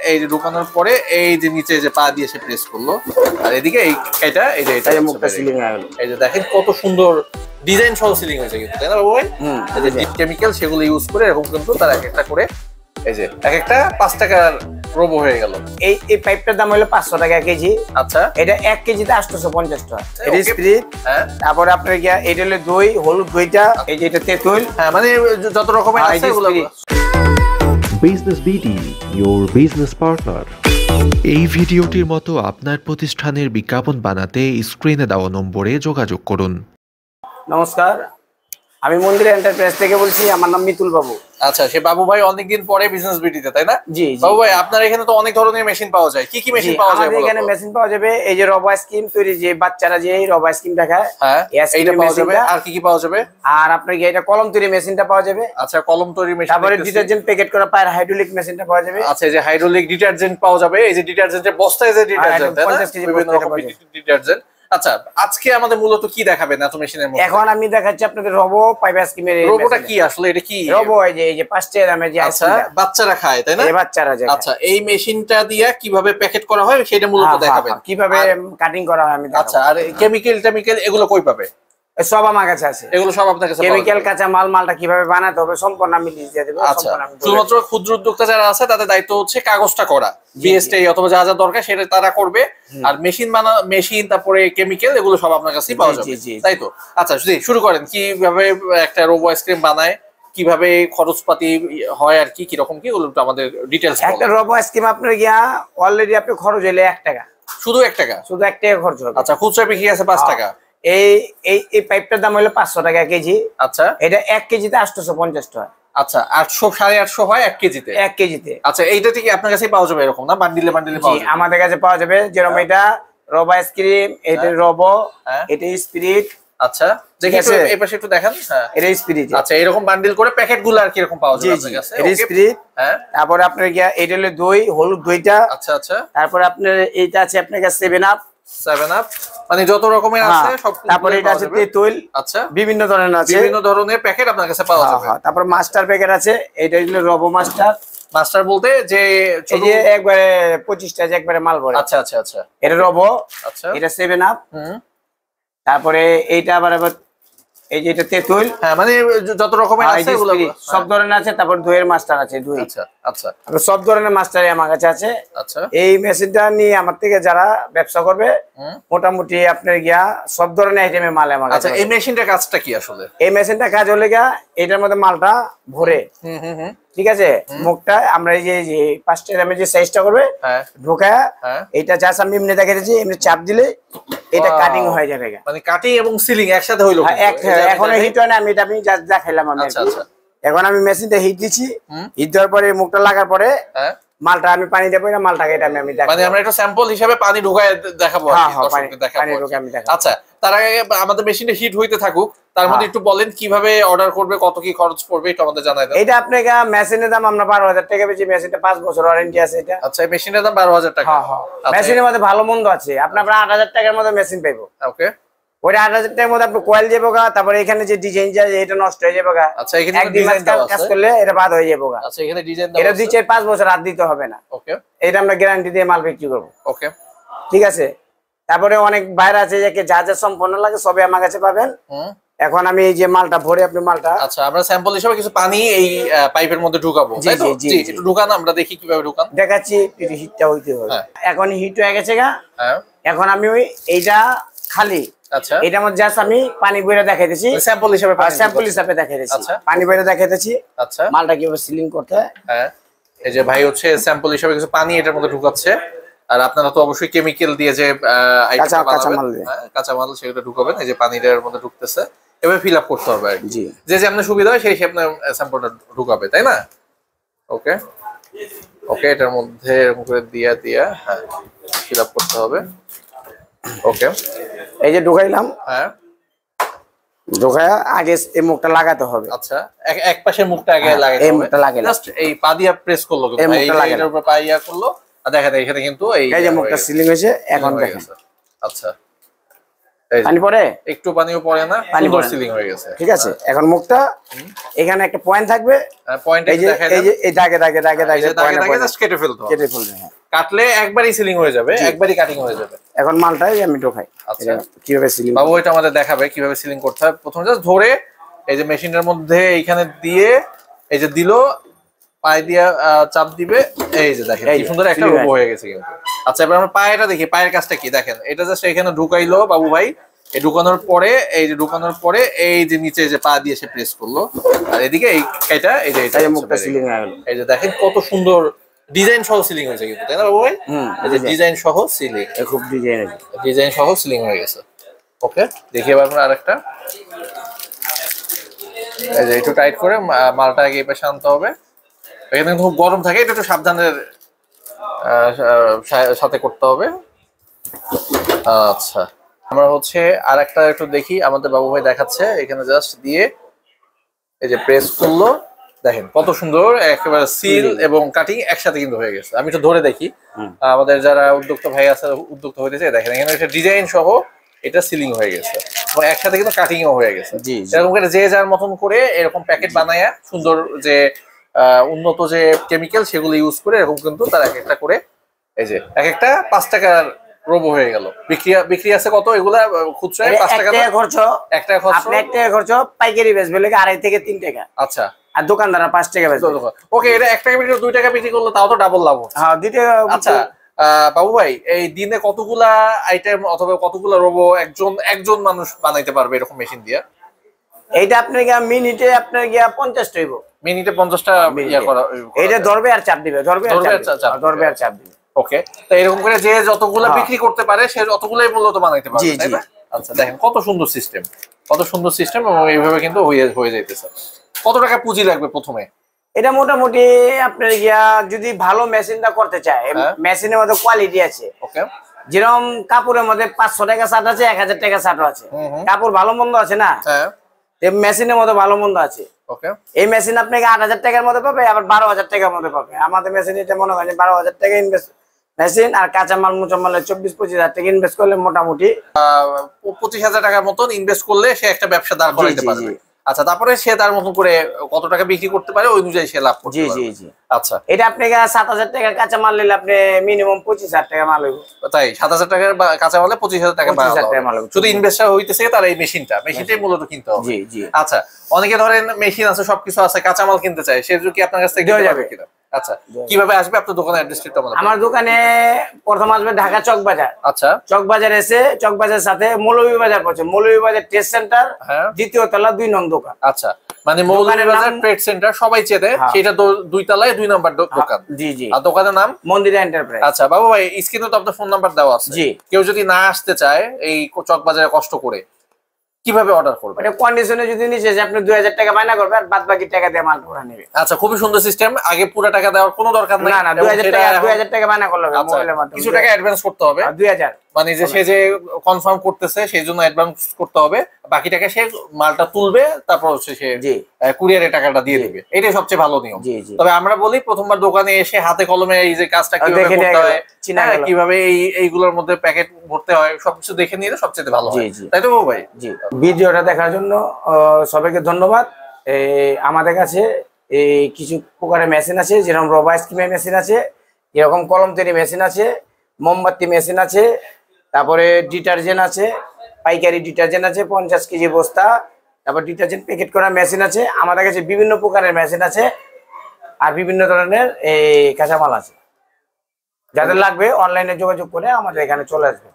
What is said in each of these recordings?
এই যে ঢুকানোর পরে এই যে নিচে যে পা দিয়ে সে প্রেস করলো, আর এদিকে এটা এটা মুখটা সিলিং হয়ে গেল। এই যে দেখেন কত সুন্দর ডিজাইন সহ সিলিং হয়েছে কিন্তু, তাই না বাবু ভাই? এই যে ডিপ কেমিক্যাল সেগুলো ইউজ করে এরকম কিন্তু তার এক একটা করে এই যে এক একটা 5 টাকার রোবো হয়ে গেল। এই পাইপটার দাম হলো 500 টাকা কেজি। আচ্ছা, এটা 1 কেজিতে 850 টাকা। এটা স্পিরিট। হ্যাঁ, তারপরে আপনার গিয়া এটা হলো দই, হলুদ দইটা, এই যে এটা তেঁতুল। হ্যাঁ মানে যত রকমের আছে এগুলো। Business BD, your business partner। এই ভিডিওটির মতো আপনার প্রতিষ্ঠানের বিজ্ঞাপন বানাতে স্ক্রিনে দেওয়া নম্বরে যোগাযোগ করুন। নমস্কার, আমি মন্দির এন্টারপ্রাইজ থেকে বলছি। আমার নাম মিতুল বাবু। আচ্ছা, সে বাবু ভাই অনেকদিন পরে বিজনেস বিডিতে, তাই না? জি। বাবু ভাই, আপনার এখানে তো অনেক ধরনের মেশিন পাওয়া যায়। কি কি মেশিন পাওয়া যায়? আমাদের এখানে মেশিন পাওয়া যাবে এই যে রব আইসক্রিম তৈরি, যে বাচ্চারা যে রব আইসক্রিম দেখায়, হ্যাঁ এইটা পাওয়া যাবে। আর কি কি পাওয়া যাবে? আর আপনার কি এটা কলম তৈরি মেশিনটা পাওয়া যাবে। আচ্ছা, কলম তৈরি মেশিন। তারপরে ডিটারজেন্ট প্যাকেট করা পায়ের হাইড্রোলিক মেশিনটা পাওয়া যাবে। আচ্ছা, এই যে হাইড্রোলিক ডিটারজেন্ট পাওয়া যাবে। এই যে ডিটারজেন্টের বস্তায় যে ডিটারজেন্ট, তাই না? 50 কেজি বিভিন্ন রকম ডিটারজেন্ট। আচ্ছা, আজকে আমাদের মূলত কি দেখাবেন এত মেশিনের মধ্যে? এখন আমি দেখাচ্ছি আপনাদের রবো পাইপ আইসক্রিমের। রোবোটা কি আসলে? এটা কি রবো? এই যে 5 টাকা দামের যে আইসক্রিম বাচ্চারা খায়, তাই না? এই বাচ্চারা যে। আচ্ছা, এই মেশিনটা দিয়ে কিভাবে প্যাকেট করা হয় সেটা মূলত দেখাবেন। কিভাবে কাটিং করা হয় আমি দেখাবো। আচ্ছা, আর কেমিক্যাল এগুলো কই পাবে? সব আমার কাছে আছে। এগুলো সব আপনার কাছে। কেমিক্যাল কাঁচা মালটা কিভাবে বানাতে হবে সম্পূর্ণ আমি লিস্ট দিয়ে দেব। আচ্ছা, শুধুমাত্র ক্ষুদ্র উদ্যোক্তা যারা আছে তাদের দায়িত্ব হচ্ছে কাগজটা করা, বিএসটি অথবা যা যা দরকার সেটা তারা করবে। আর মেশিন তারপরে কেমিক্যাল এগুলো সব আপনার কাছেই পাওয়া যাবে, তাই তো? আচ্ছা, শুরু করেন। কিভাবে একটা রোবো আইসক্রিম বানায়, কিভাবে খরচপাতি হয়, আর কি রকম কি ওগুলো আমাদের ডিটেইলস। একটা রোবো আইসক্রিম আপনার গিয়া অলরেডি আপনি খরচ হইলে 1 টাকা। শুধু 1 টাকা? শুধু 1 টাকা খরচ হবে। আচ্ছা, খুচরা বিক্রি আছে 5 টাকা। এই পাইপটার দাম হলো 500 টাকা কেজি। আচ্ছা, এটা 1 কেজিতে 850 টাকা। আচ্ছা, 800 850 হয় 1 কেজিতে? 1 কেজিতে। আচ্ছা, এইটা কি আপনার কাছেই পাওয়া যাবে এরকম না? বান্ডিলে পাওয়া যাবে? আমাদের কাছে পাওয়া যাবে। যেরকম এটা রবো আইসক্রিম, এটা রবো, এটা স্পিরিট। আচ্ছা, দেখি একটু এই পাশে একটু দেখান। হ্যাঁ, এটা স্পিরিট। আচ্ছা, এরকম বান্ডিল করে প্যাকেটগুলো আর কি এরকম পাওয়া যাবে আপনার কাছে? এটা স্পিরিট। হ্যাঁ, তারপরে আপনার গিয়া এটা হলো দই, হলুদ দইটা। আচ্ছা আচ্ছা, তারপরে আপনার এইটা আছে আপনার কাছে 7 আপ। মানে যত রকমের আছে সব। তারপরে এটা আছে তেঁতুল। আচ্ছা, বিভিন্ন ধরনের আছে, বিভিন্ন ধরনের প্যাকেট আপনার কাছে পাওয়া যাবে। তারপর মাস্টার প্যাকেট আছে। এটা হলো রবো মাস্টার বলতে যে এই যে একবারে 25টা যে একবারে মাল ভরে। আচ্ছা আচ্ছা আচ্ছা, এটা রবো। আচ্ছা, এটা 7 আপ। তারপরে এইটা আবার এই যে এটা তেঁতুল। হ্যাঁ, মানে যত রকমের আছে এগুলো সব ধরনের আছে। তারপর দইয়ের মাস্টার আছে, দই। আচ্ছা আচ্ছা, সব ধরনের মাস্টারই আমার কাছে আছে। আচ্ছা, এই মেশিনটা নিয়ে আমার থেকে যারা ব্যবসা করবে মোটামুটি আপনার গিয়া সব ধরনের আইটেমের মাল আমার কাছে। আচ্ছা, এই মেশিনটার কাজটা কি আসলে? এই মেশিনটা কাজ হলে গিয়া এটার মধ্যে মালটা ভরে, ঠিক আছে, মুখটা আমরা এই যে 5টা গ্রামের যে সাইজটা করবে ঢোকা, এইটা জাস্ট আমি এমনি দেখাচ্ছি, এমনি চাপ দিলে এটা কাটিং হয়ে যাবে। মানে কাটিং এবং সিলিং একসাথে হইলো? এখন হিট হয় না, আমি জাস্ট দেখাইলাম। আমি এখন আমি মেশিনটা হিট দিচ্ছি। হিট দেওয়ার পরে মুখটা লাগার পরে মালটা আমি পানি দেবো না, মালটাকে এটা আমি দেখাবো। মানে আমরা একটা স্যাম্পল হিসেবে পানি ঢোকায় দেখাবো। আচ্ছা, তার আগে আমাদের মেশিনটা হিট হইতে থাকুক, তার মধ্যে একটু বলেন কিভাবে অর্ডার করবে, কত কি খরচ পড়বে একটু আমাদের জানাই দেন। এটা আপনাকে মেশিনের দাম আমরা 12,000 টাকা বেচি। মেশিনটা 5 বছর ওয়ারেন্টি আছে এটা। আচ্ছা, এই মেশিনের দাম 12,000 টাকা? মেশিনের মধ্যে ভালো মন্দ আছে। আপনার 8,000 টাকার মধ্যে মেশিন পাইবো। ওকে, ওই 8,000 টাকার মধ্যে আপনি কয়েল যাবো গা, তারপরে এখানে যে ডিজাইন যায় এটা নষ্ট হয়ে যাবে গা। আচ্ছা, এখানে ডিজাইন কাজ করলে এটা বাদ হয়ে যাবে গা। আচ্ছা, এখানে ডিজাইন দাও। এটা 2-4-5 বছর আর দিতে হবে না। ওকে, এটা আমরা গ্যারান্টি দিয়ে মাল বিক্রি করব। ওকে, ঠিক আছে। তারপরে অনেক বাইরে আছে যে যা যা সম্পূর্ণ লাগে সবই আমার কাছে পাবেন। এখন আমি এই যে মালটা ভরে আপনি মালটা। আচ্ছা, আমরা স্যাম্পল হিসেবে কিছু পানি এই পাইপের মধ্যে ঢুকাবো, তাই তো? জি, একটু ঢুকান, আমরা দেখি কিভাবে ঢুকান। দেখাচ্ছি, একটু হিটটা হইতে হবে। এখন হিট হয়ে গেছে গা। এখন আমি ওই এইটা খালি। আচ্ছা, এটার মধ্যে জাস্ট আমি পানি বইরা দেখাইতেছি, স্যাম্পল হিসেবে দেখাইতেছি। আচ্ছা, পানি বইরা দেখাইতেছি। আচ্ছা, মালটা কিভাবে সিলিং করতে হয়। হ্যাঁ, এই যে ভাই হচ্ছে স্যাম্পল হিসেবে কিছু পানি এটার মধ্যে ঢুকাচ্ছে। আর আপনারা তো অবশ্যই কেমিক্যাল দিয়ে যে কাঁচামাল সেটা ঢুকাবেন। এই যে পানিটার মধ্যে ঢুকতেছে, এভাবে ফিল আপ করতে হবে আর কি। যে আপনার সুবিধা হয় সেই আপনার স্যাম্পলটা ঢুকাবে, তাই না? ওকে ওকে, এটার মধ্যে এরকম করে দিয়া হ্যাঁ ফিল আপ করতে হবে। ওকে, এই যে ঢুকাইলাম। হ্যাঁ, ঢোকায়া আগে এই মুখটা লাগাতে হবে। আচ্ছা, এক পাশের মুখটা আগে লাগাতে হবে। এই মুখটা লাগাইলাম, জাস্ট এই পা দিয়া প্রেস করলো, এইটার উপর পা ইয়া করলো, আর দেখেন এখানে কিন্তু এই যে মুখটা সিলিং হয়েছে। এখন দেখেন। আচ্ছা, পানি পড়ে, একটু পানিও পড়ে না, সুন্দর সিলিং হয়ে গেছে। ঠিক আছে, এখন মুখটা এখানে একটা পয়েন্ট থাকবে, পয়েন্ট এই যে এই দাগে দাগে দাগে দাগে জাস্ট কেটে ফেলতে হবে, কেটে ফেলবে। হ্যাঁ, কাটলে একবারই সিলিং হয়ে যাবে, একবারই কাটিং হয়ে যাবে। এখন মালটাই আমি ঢোকাই। আচ্ছা, কিভাবে সিলিং বাবু এটা আমাদের দেখাবে কিভাবে সিলিং করতে হয়। প্রথমে জাস্ট ধরে এই যে মেশিনের মধ্যে এইখানে দিয়ে এই যে দিল, পায়ে দিয়ে চাপ দিবে, এই যে দেখেন কি সুন্দর একটা রোবো হয়ে গেছে কিন্তু। আচ্ছা, এবার আমরা পায়েটা দেখি, পায়ের কাজটা কি দেখেন। এটা জাস্ট এখানে ঢুকাইলো বাবু ভাই, এই ঢুকানোর পরে এই যে ঢুকানোর পরে এই যে নিচে যে পা দিয়ে সে প্রেস করলো, আর এদিকে এই এটা এই যে এটা মুখটা সিলিং হয়ে গেল। এই যে দেখেন কত সুন্দর ডিজাইন সহ সিলিং হয়েছে কিন্তু, তাই না বাবু ভাই? এই যে ডিজাইন সহ সিলিং, খুব ডিজাইন সহ সিলিং হয়ে গেছে। ওকে, দেখি এবার আমরা আরেকটা, এই যে একটু টাইট করে মালটা আগে এই পাশে আনতে হবে। এখানে খুব গরম থাকে, এটা একটু সাবধানের সাথে করতে হবে। আচ্ছা, আমরা হচ্ছে আর একটা একটু দেখি, আমাদের বাবু ভাই দেখাচ্ছে। এখানে জাস্ট দিয়ে এই যে প্রেস করলো, দেখেন কত সুন্দর একেবারে সিল এবং কাটিং একসাথে কিন্তু হয়ে গেছে। আমি একটু ধরে দেখি, আমাদের যারা উদ্যোক্তা ভাই আছে, উদ্যোক্তা হইতেছে, দেখেন এখানে একটা ডিজাইন সহ এটা সিলিং হয়ে গেছে এবং একসাথে কিন্তু কাটিংও হয়ে গেছে। এরকম করে যে যার মতন করে এরকম প্যাকেট বানায়া সুন্দর যে উন্নত যে কেমিক্যাল সেগুলো ইউজ করে এরকম কিন্তু তার এক একটা করে এই যে এক একটা 5 টাকার রোবো হয়ে গেল। বিক্রি আছে কত এগুলা খুচরায়? 5 টাকা খরচ, এক টাকা খরচ, পাইকারি বেচবে লাগে 2.5 থেকে 3 টাকা। আচ্ছা, আর দোকানদাররা 5 টাকা বেচবে। ওকে, এটা 1 টাকা বিক্রি 2 টাকা বিক্রি করলে তাও তো ডাবল লাভ হচ্ছে। হ্যাঁ, 2 টাকা। আচ্ছা বাবু ভাই, এই দিনে কতগুলা আইটেম অথবা কতগুলা রোবো একজন মানুষ বানাইতে পারবে এরকম মেশিন দিয়ে? এইটা আপনার গিয়া মিনিটে আপনার গিয়া 50 হইব। মিনিটে 50টা ইয়া করা, এইটা ধরবে আর চাপ দিবে, ধরবে আর চাপ দিবে। ওকে, তো এরকম করে যে যতগুলা বিক্রি করতে পারে সে যতগুলাই মূলত বানাইতে পারবে, তাই না? আচ্ছা, দেখেন কত সুন্দর সিস্টেম, কত সুন্দর সিস্টেম, এবং এইভাবে কিন্তু হয়ে যাইতেছে। কত টাকা পুঁজি লাগবে প্রথমে? এটা মোটামুটি আপনার গিয়া যদি ভালো মেশিনটা করতে চায়, মেশিনের মধ্যে কোয়ালিটি আছে। ওকে, যেরকম কাপড়ের মধ্যে 500 টাকা শার্ট আছে, 1000 টাকা শার্ট আছে। কাপড় ভালো মন্দ আছে না, মেশিনের মধ্যে ভালো মন্দ আছে। ওকে, এই মেশিন আপনাকে 8000 টাকার মধ্যে পাবে, আবার 12,000 টাকার মধ্যে পাবে। আমাদের মেশিন এটা মনে করেন 12,000 টাকা ইনভেস্ট মেশিন, আর কাঁচামাল মুচামালে 24-25,000 টাকা ইনভেস্ট করলে মোটামুটি 25,000 টাকার মতন ইনভেস্ট করলে সে একটা ব্যবসা দাঁড় করাইতে পারবে। আচ্ছা, তারপরে সে তার মতন করে কত টাকা বিক্রি করতে পারে ওই অনুযায়ী সে লাভ করতে পারবে। আচ্ছা, এটা আপনাকে 7,000 টাকার কাঁচা মাল নিলে আপনি মিনিমাম 25,000 টাকা মাল হইব। তাই 7,000 টাকার কাঁচা মালে 25,000 টাকা মাল হবে। শুধু ইনভেস্টার হইতেছে তার এই মেশিনটাই মূলত কিনতে হবে। আচ্ছা, অনেকে ধরেন মেশিন আছে, সবকিছু আছে, কাঁচা মাল কিনতে চায়, সে কি আপনার কাছ থেকে দেওয়া যাবে কিনা? আচ্ছা, কিভাবে আসবে আপনার দোকানের অ্যাড্রেসটা বলুন। আমার দোকানে প্রথম আসবে ঢাকা চক বাজার। আচ্ছা, চক বাজার এসে চক বাজারের সাথে মৌলভীবাজার পড়ছে, মৌলভীবাজার ট্রেড সেন্টার, দ্বিতীয় তলা 2 নং দোকান। আচ্ছা, মানে মৌলভীবাজার ট্রেড সেন্টার সবাই চেনে, সেটা 2 তলায় 2 নম্বর দোকান। আর দোকানের নাম মন্দিরা এন্টারপ্রাইজ। আচ্ছা বাবু ভাই, স্ক্রিনে তো আপনার ফোন নাম্বার দেওয়া আছে। কেউ যদি না আসতে চায় এই চক বাজারে কষ্ট করে, কিভাবে অর্ডার করবে? এটা কন্ডিশনে যদি নিচে যে আপনি 2000 টাকা বায়না করবেন আর বাদ বাকি টাকা দিয়ে মাল পুরো নেবে। আচ্ছা, খুবই সুন্দর সিস্টেম। আগে পুরো টাকা দেওয়ার কোনো দরকার নাই। না, 2000 টাকা বায়না করলে হবে মোবাইলের মাধ্যমে। কিছু টাকা অ্যাডভান্স করতে হবে, 2000, মানে যে সে যে কনফার্ম করতেছে সেই জন্য অ্যাডভান্স করতে হবে। বাকি টাকা সে মালটা তুলবে, তারপর হচ্ছে সে কুরিয়ারে টাকাটা দিয়ে দিবে। এটাই সবচেয়ে ভালো নিয়ম। তবে আমরা বলি প্রথমবার দোকানে এসে হাতে কলমে এই যে কাজটা কিভাবে করতে হয়, কিভাবে এইগুলোর মধ্যে প্যাকেট ভরতে হয়, সবকিছু দেখে নিলে সবচেয়ে ভালো হয়, তাই তো বাবু ভাই? ভিডিওটা দেখার জন্য সবাইকে ধন্যবাদ। আমাদের কাছে এই কিছু প্রকারের মেশিন আছে, যেরকম রবার স্কিমের মেশিন আছে, এরকম কলম তৈরি মেশিন আছে, মোমবাতি মেশিন আছে, তারপরে ডিটারজেন্ট আছে, পাইকারি ডিটারজেন্ট আছে 50 কেজি বস্তা, তারপর ডিটারজেন্ট প্যাকেট করা মেশিন আছে। আমাদের কাছে বিভিন্ন প্রকারের মেশিন আছে আর বিভিন্ন ধরনের এই কাঁচামাল আছে। যাদের লাগবে অনলাইনে যোগাযোগ করে আমাদের এখানে চলে আসবে।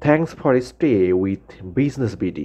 Thanks for stay with Business BD.